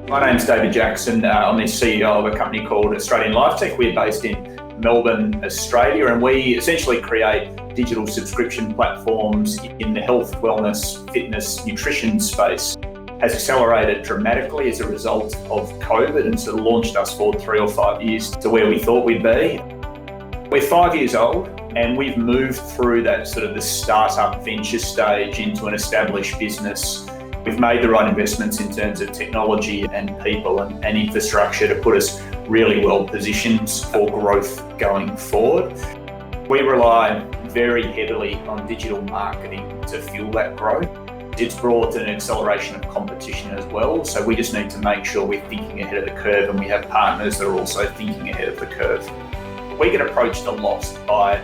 My name's David Jackson. I'm the CEO of a company called Australian Lifetech. We're based in Melbourne, Australia, and we essentially create digital subscription platforms in the health, wellness, fitness, nutrition space. Has accelerated dramatically as a result of COVID and sort of launched us forward 3 or 5 years to where we thought we'd be. We're 5 years old and we've moved through that sort of the startup venture stage into an established business. We've made the right investments in terms of technology and people and infrastructure to put us really well positioned for growth going forward. We rely very heavily on digital marketing to fuel that growth. It's brought an acceleration of competition as well, so we just need to make sure we're thinking ahead of the curve and we have partners that are also thinking ahead of the curve. We get approached a lot by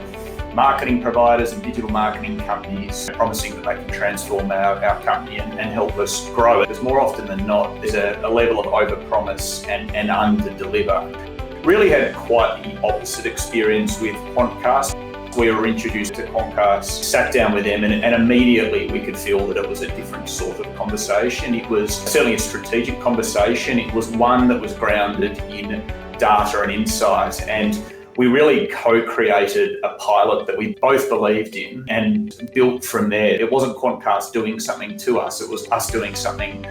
marketing providers and digital marketing companies promising that they can transform our company and help us grow. Because more often than not, there's a level of overpromise and under-deliver. Really had quite the opposite experience with Quantcast. We were introduced to Quantcast, sat down with them, and immediately we could feel that it was a different sort of conversation. It was certainly a strategic conversation. It was one that was grounded in data and insight, and we really co-created a pilot that we both believed in and built from there. It wasn't Quantcast doing something to us, it was us doing something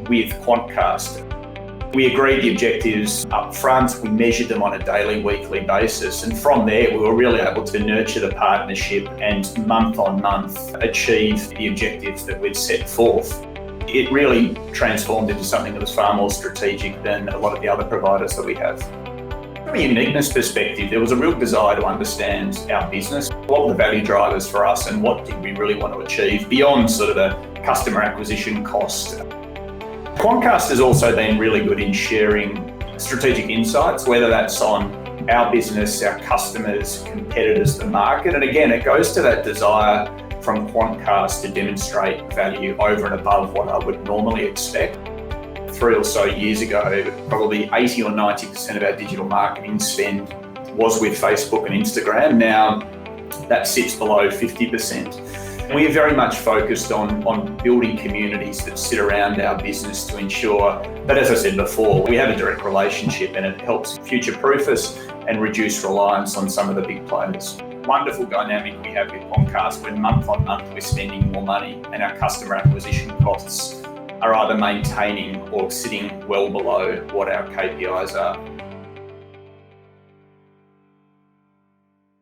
with Quantcast. We agreed the objectives up front, we measured them on a daily, weekly basis, and from there we were really able to nurture the partnership and month on month achieve the objectives that we'd set forth. It really transformed into something that was far more strategic than a lot of the other providers that we have. From a uniqueness perspective, there was a real desire to understand our business. What were the value drivers for us and what did we really want to achieve beyond sort of the customer acquisition cost? Quantcast has also been really good in sharing strategic insights, whether that's on our business, our customers, competitors, the market. And again, it goes to that desire from Quantcast to demonstrate value over and above what I would normally expect. 3 or so years ago, probably 80 or 90% of our digital marketing spend was with Facebook and Instagram. Now that sits below 50%. We are very much focused on building communities that sit around our business to ensure that, as I said before, we have a direct relationship and it helps future-proof us and reduce reliance on some of the big players. Wonderful dynamic we have with Quantcast when month on month we're spending more money and our customer acquisition costs are either maintaining or sitting well below what our KPIs are.